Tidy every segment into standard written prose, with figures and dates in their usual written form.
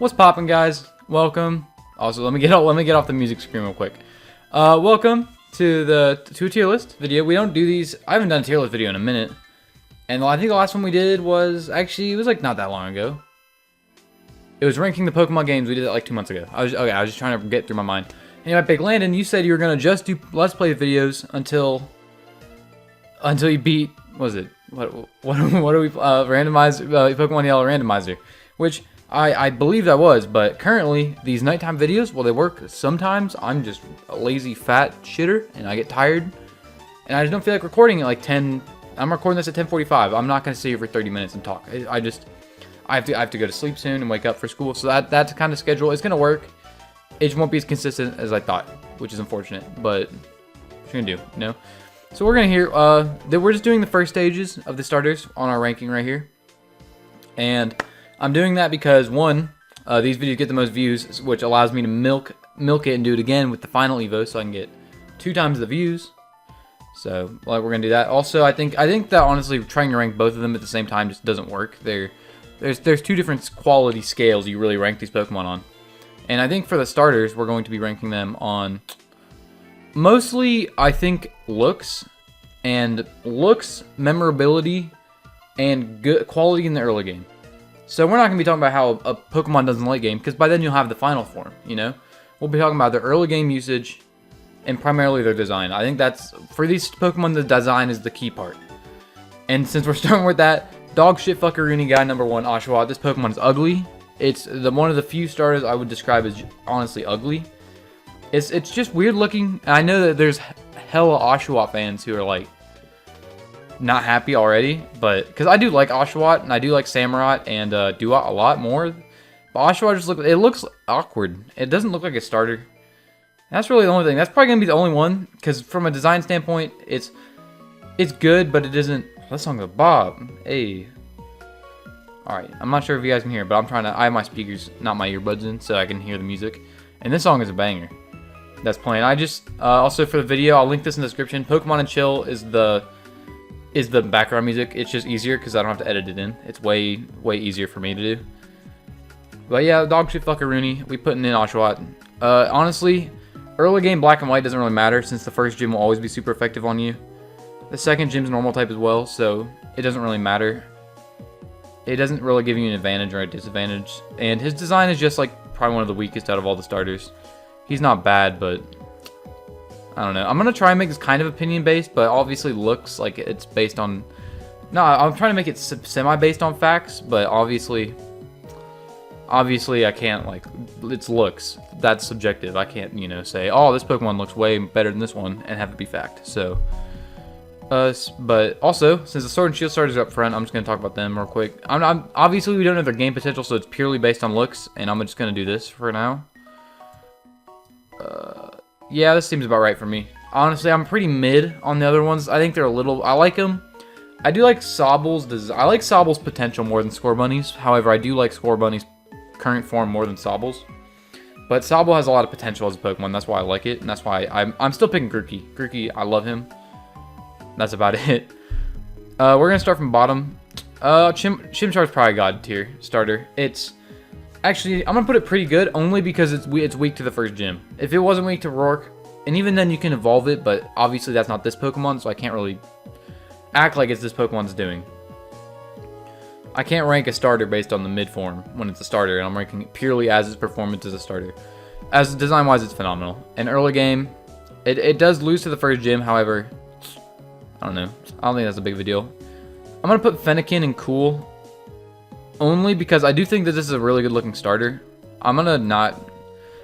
What's poppin', guys? Welcome. Also, let me get off the music screen real quick. Welcome to the tier list video. We don't do these. I haven't done a tier list video in a minute, and I think the last one we did was it was like not that long ago. It was ranking the Pokemon games. We did it like 2 months ago. I was just trying to get through my mind. Anyway, Big Landon, you said you were gonna just do Let's Play videos until you beat. What was it? What do we randomize Pokemon Yellow randomizer? Which I believe that was, but currently these nighttime videos, well, they work. Sometimes I'm just a lazy fat shitter and I get tired and I just don't feel like recording at like 10. I'm recording this at 10:45. I'm not gonna sit here for 30 minutes and talk. I have to go to sleep soon and wake up for school. So that's the kind of schedule. It's gonna work. It just won't be as consistent as I thought, which is unfortunate. But what you gonna do? You know. So we're gonna hear that we're just doing the first stages of the starters on our ranking right here, and I'm doing that because one, these videos get the most views, which allows me to milk it and do it again with the final Evo, so I can get 2 times the views. So we're gonna do that. Also, I think that honestly trying to rank both of them at the same time just doesn't work. There's 2 different quality scales you really rank these Pokemon on, and I think for the starters we're going to be ranking them on mostly I think looks, memorability, and good quality in the early game. So we're not going to be talking about how a Pokemon does in the late game, because by then you'll have the final form, you know? We'll be talking about their early game usage, and primarily their design. I think for these Pokemon, the design is the key part. And since we're starting with that, dog shit fuckeroony guy number 1, Oshawott. This Pokemon is ugly. It's one of the few starters I would describe as honestly ugly. It's just weird looking. I know that there's hella Oshawott fans who are like, not happy already, but because I do like Oshawott and I do like Samurott and Duat a lot more, but Oshawott just looks awkward. It doesn't look like a starter. That's really the only thing. That's probably gonna be the only one, because from a design standpoint, it's good, but it isn't. That song's a bob. Hey, all right. I'm not sure if you guys can hear, but I have my speakers, not my earbuds in, so I can hear the music. And this song is a banger. That's playing. I just also for the video, I'll link this in the description. Pokemon and Chill is the background music. It's just easier because I don't have to edit it in. It's way easier for me to do. But yeah, dog shit fuckeroony. We putting in Oshawott. Honestly, early game Black and White doesn't really matter since the first gym will always be super effective on you. The second gym's normal type as well, so it doesn't really matter. It doesn't really give you an advantage or a disadvantage. And his design is just like probably one of the weakest out of all the starters. He's not bad, but I don't know. I'm going to try and make this kind of opinion-based, but obviously looks like it's based on... No, I'm trying to make it semi-based on facts, but obviously I can't, like... It's looks. That's subjective. I can't, say, oh, this Pokemon looks way better than this one, and have it be fact. So, but also, since the Sword and Shield starters are up front, I'm just going to talk about them real quick. Obviously, we don't know their game potential, so it's purely based on looks, and I'm just going to do this for now. Yeah, this seems about right for me. Honestly, I'm pretty mid on the other ones. I think they're I like them. I do like Sobble's I like Sobble's potential more than Scorbunny's. However, I do like Scorbunny's current form more than Sobble's. But Sobble has a lot of potential as a Pokemon. That's why I like it, and that's why I'm still picking Grookey. Grookey, I love him. That's about it. We're gonna start from bottom. Chimchar's probably God tier starter. Actually, I'm going to put it pretty good, only because it's weak to the first gym. If it wasn't weak to Rourke, and even then you can evolve it, but obviously that's not this Pokemon, so I can't really act like it's this Pokemon's doing. I can't rank a starter based on the mid form when it's a starter, and I'm ranking it purely as its performance as a starter. As design-wise, it's phenomenal. In early game, it does lose to the first gym, however, I don't know. I don't think that's a big of a deal. I'm going to put Fennekin in cool, only because I do think that this is a really good looking starter. I'm not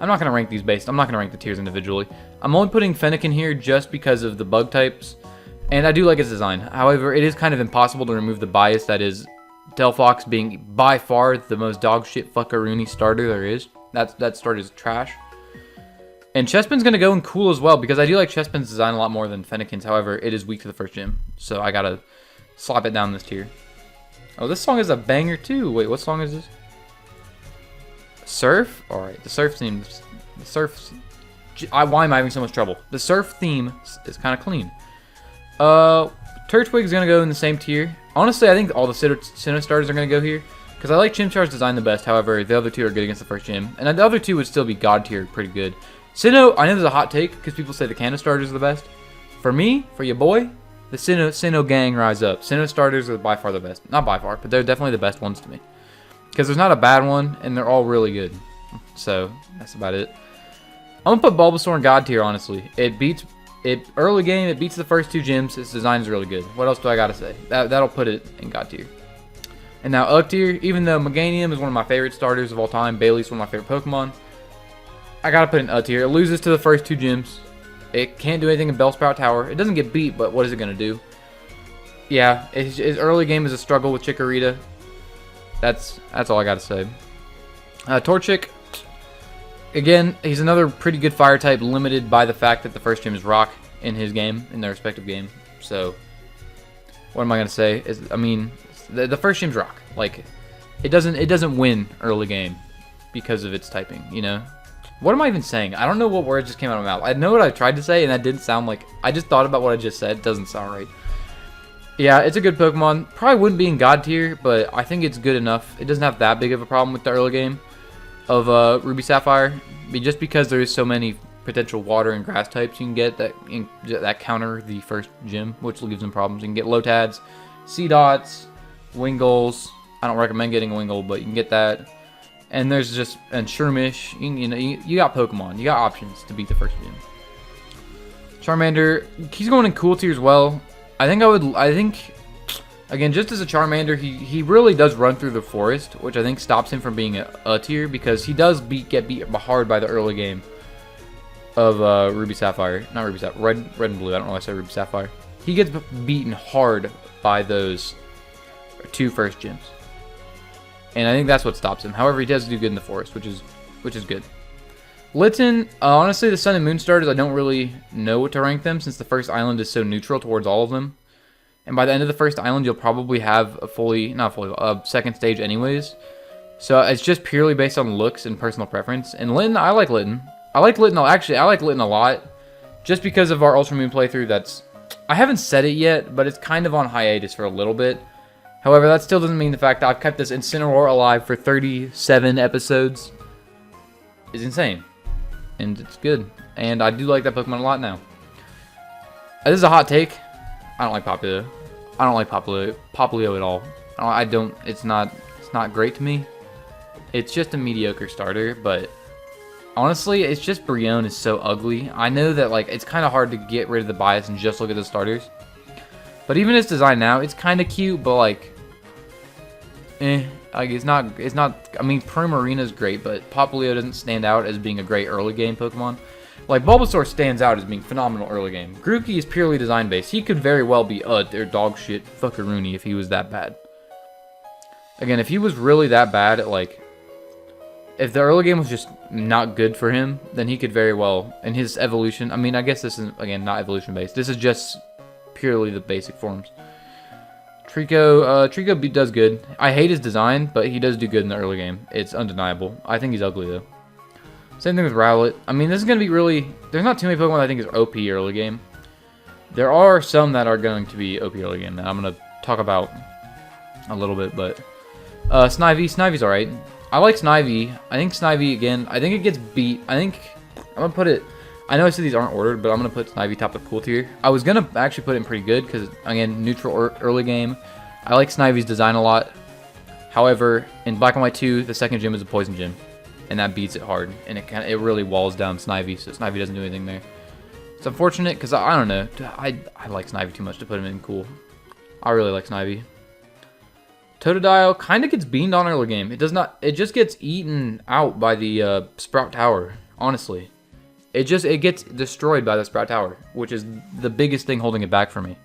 gonna rank these I'm not gonna rank the tiers individually. I'm only putting Fennekin here just because of the bug types, and I do like its design. However, it is kind of impossible to remove the bias that is Delphox being by far the most dog shit fuckeroony starter there is. That starter is trash. And Chespin's gonna go in cool as well, because I do like Chespin's design a lot more than Fennekin's. However, it is weak to the first gym, so I gotta slap it down this tier. Oh, this song is a banger too. Wait, what song is this? Surf? Alright, the surf theme. Why am I having so much trouble? The surf theme is kind of clean. Turtwig is going to go in the same tier. Honestly, I think all the Sinnoh starters are going to go here. Because I like Chimchar's design the best, however, the other two are good against the first gym. And the other two would still be God tier pretty good. Sinnoh, I know there's a hot take, because people say the Cannon starters are the best. For me, for your boy, the Sinnoh gang rise up. Sinnoh starters are by far the best. Not by far, but they're definitely the best ones to me. Because there's not a bad one, and they're all really good. So, that's about it. I'm going to put Bulbasaur in God tier, honestly. Early game, it beats the first two gyms. Its design is really good. What else do I got to say? That'll put it in God tier. And now UG tier, even though Meganium is one of my favorite starters of all time, Bailey's one of my favorite Pokemon, I gotta put it in UG tier. It loses to the first two gyms. It can't do anything in Bellsprout Tower. It doesn't get beat, but what is it gonna do? Yeah, his early game is a struggle with Chikorita. That's all I gotta say. Torchic, again, he's another pretty good fire type, limited by the fact that the first gym is Rock in his game, in their respective game. So, what am I gonna say? I mean, the first gym's Rock. Like, it doesn't win early game because of its typing, you know? What am I even saying? I don't know what word just came out of my mouth. I know what I tried to say, and that didn't sound like... I just thought about what I just said. It doesn't sound right. Yeah, it's a good Pokemon. Probably wouldn't be in God tier, but I think it's good enough. It doesn't have that big of a problem with the early game of Ruby Sapphire. Just because there is so many potential water and grass types you can get that counter the first gym, which gives them problems. You can get Lotads, Seedots, Wingulls. I don't recommend getting a Wingull, but you can get that. And there's just Shermish. You got Pokemon. You got options to beat the first gym. Charmander, he's going in cool tier as well. I think again, just as a Charmander, he really does run through the forest, which I think stops him from being a tier, because he does get beat hard by the early game of Ruby Sapphire. Not Ruby Sapphire, Red and Blue. I don't know why I said Ruby Sapphire. He gets beaten hard by those two first gyms. And I think that's what stops him. However, he does do good in the forest, which is good. Litten, honestly, the Sun and Moon starters, I don't really know what to rank them, since the first island is so neutral towards all of them. And by the end of the first island, you'll probably have a second stage anyways. So it's just purely based on looks and personal preference. And Litten, I like Litten. I like Litten a lot. Just because of our Ultra Moon playthrough, I haven't said it yet, but it's kind of on hiatus for a little bit. However, that still doesn't mean the fact that I've kept this Incineroar alive for 37 episodes is insane. And it's good. And I do like that Pokemon a lot now. This is a hot take. I don't like Popplio. I don't like Popplio at all. It's not great to me. It's just a mediocre starter, but honestly, it's just Brionne is so ugly. I know that it's kind of hard to get rid of the bias and just look at the starters. But even its design now, it's kind of cute, but it's not. I mean, Primarina is great, but Popplio doesn't stand out as being a great early game Pokemon. Bulbasaur stands out as being phenomenal early game. Grookey is purely design based. He could very well be their dog shit fuckaroonie if he was that bad. Again, if he was really that bad at if the early game was just not good for him, then he could very well, in his evolution. I mean, I guess this is again not evolution based. This is just purely the basic forms. Trico does good. I hate his design, but he does do good in the early game. It's undeniable. I think he's ugly though. Same thing with Rowlet. I mean, this is going to be really... There's not too many Pokemon that I think is OP early game. There are some that are going to be OP early game that I'm going to talk about a little bit, but... Snivy's alright. I like Snivy. I think Snivy, again, I think it gets beat. I'm going to put it... I know I said these aren't ordered, but I'm going to put Snivy top of cool tier. I was going to actually put it in pretty good, because, again, neutral early game. I like Snivy's design a lot. However, in Black and White 2, the second gym is a poison gym. And that beats it hard, and it really walls down Snivy, so Snivy doesn't do anything there. It's unfortunate, because I don't know, I like Snivy too much to put him in cool. I really like Snivy. Totodile kind of gets beamed on early game. It just gets eaten out by the Sprout Tower, honestly. It gets destroyed by the Sprout Tower, which is the biggest thing holding it back for me.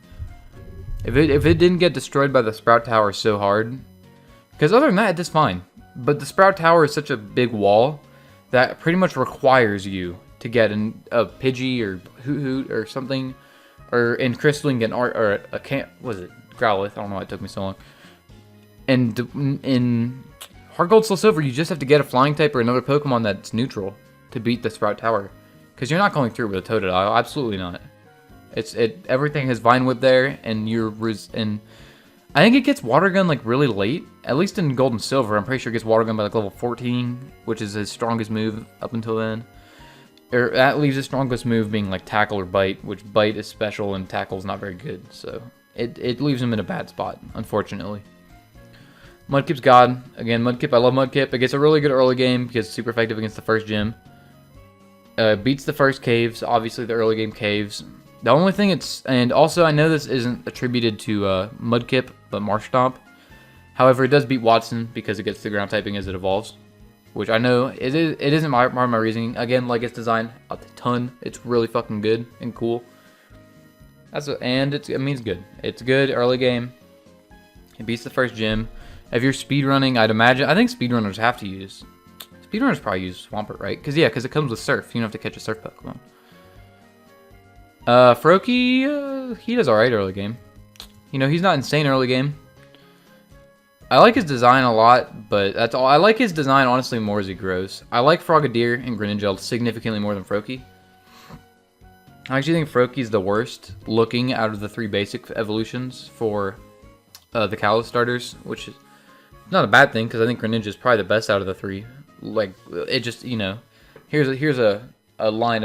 If it didn't get destroyed by the Sprout Tower so hard, because other than that, it does fine. But the Sprout Tower is such a big wall that pretty much requires you to get a Pidgey or Hoot or something, or in Crystalline get Growlithe. I don't know why it took me so long. And in Heart Gold Soul Silver, you just have to get a Flying type or another Pokemon that's neutral to beat the Sprout Tower, because you're not going through with a Totodile. Absolutely not. Everything has Vine Whip there, and I think it gets Water Gun like really late, at least in Gold and Silver. I'm pretty sure it gets Water Gun by like level 14, which is his strongest move up until then. Or that leaves his strongest move being like Tackle or Bite, which Bite is special and Tackle is not very good. So it leaves him in a bad spot, unfortunately. Mudkip's God. Again, Mudkip, I love Mudkip. It gets a really good early game because it's super effective against the first gym. Beats the first caves, obviously the early game caves. The only thing and also I know this isn't attributed to Mudkip, but Marsh Stomp. However, it does beat Watson because it gets the ground typing as it evolves. Which I know, it isn't my reasoning. Again, like its design a ton. It's really fucking good and cool. It means good. It's good early game. It beats the first gym. If you're speedrunning, I think speedrunners have to use... Speedrunners probably use Swampert, right? Because it comes with Surf. You don't have to catch a Surf Pokemon. Froakie, he does alright early game. You know, he's not insane early game. I like his design a lot, but that's all. I like his design, honestly, more as he grows. I like Frogadier and Greninja significantly more than Froakie. I actually think Froakie's the worst looking out of the 3 basic evolutions for the Kalos starters, which is not a bad thing, because I think Greninja is probably the best out of the 3. Like, it just, you know, here's a line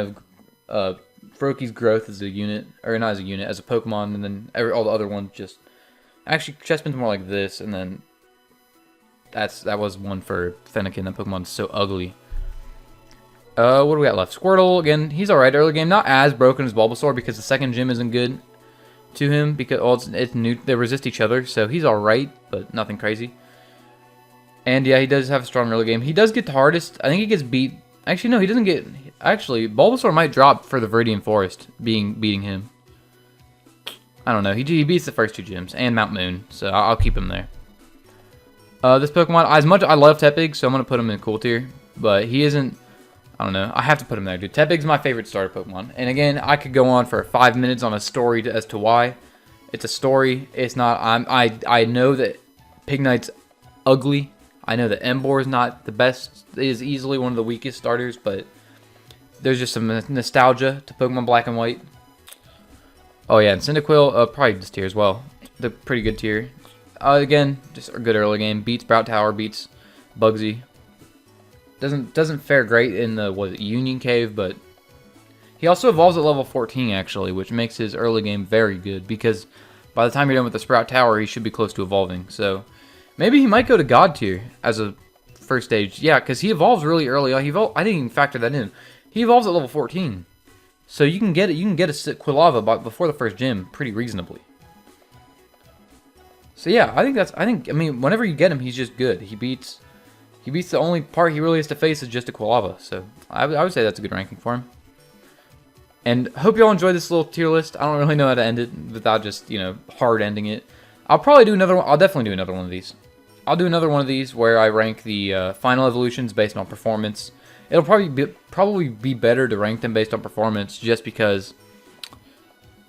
of Froakie's growth as a unit, or not as a unit, as a Pokemon, and then all the other ones just... Actually, Chespin's more like this, and then that was one for Fennekin. That Pokemon's so ugly. What do we got left? Squirtle, again, he's alright early game. Not as broken as Bulbasaur, because the second gym isn't good to him, because it's new. They resist each other, so he's alright, but nothing crazy. And yeah, he does have a strong early game. He does get the hardest. I think he gets beat. Actually, no, he doesn't get... Actually, Bulbasaur might drop for the Viridian Forest, beating him. I don't know. He beats the first 2 gyms and Mount Moon, so I'll keep him there. This Pokemon, I love Tepig, so I'm going to put him in cool tier. But he isn't... I don't know. I have to put him there, dude. Tepig's my favorite starter Pokemon. And again, I could go on for 5 minutes on a story as to why. It's a story. It's not... I know that Pignite's ugly. I know that Emboar is not the best. It is easily one of the weakest starters, but there's just some nostalgia to Pokemon Black and White. Oh yeah, and Cyndaquil, probably this tier as well. The pretty good tier. Again, just a good early game. Beats Sprout Tower, beats Bugsy. Doesn't fare great in the Union Cave, but he also evolves at level 14 actually, which makes his early game very good because by the time you're done with the Sprout Tower, he should be close to evolving. So maybe he might go to God tier as a first stage. Yeah, because he evolves really early. I didn't even factor that in. He evolves at level 14. So you can get it. You can get a Quilava before the first gym pretty reasonably. So yeah, I mean, whenever you get him, he's just good. He beats the only part he really has to face is just a Quilava. So I would say that's a good ranking for him. And hope you all enjoyed this little tier list. I don't really know how to end it without just, you know, hard ending it. I'll probably do another one. I'll definitely do another one of these. I'll do another one of these where I rank the final evolutions based on performance. It'll probably be better to rank them based on performance just because,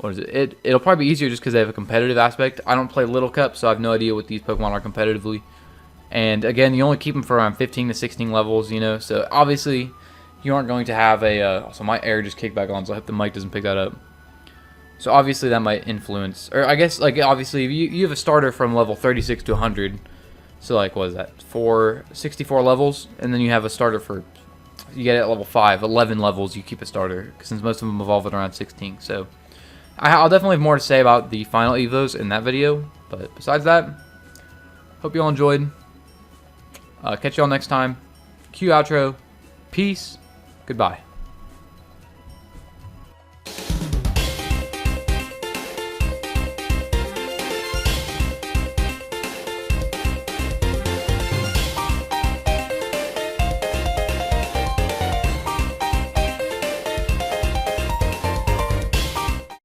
it'll probably be easier just because they have a competitive aspect. I don't play Little Cup, so I have no idea what these Pokemon are competitively. And again, you only keep them for around 15 to 16 levels, you know, so obviously you aren't going to have a, so my air just kicked back on, so I hope the mic doesn't pick that up. So obviously that might influence, or I guess, like, obviously if you have a starter from level 36 to 100, so like, what is that, 64 levels, and then you have a starter for... You get it at level 5, 11 levels, you keep a starter, since most of them evolve at around 16. So, I'll definitely have more to say about the final Evos in that video. But besides that, hope you all enjoyed. Catch you all next time. Cue outro. Peace. Goodbye.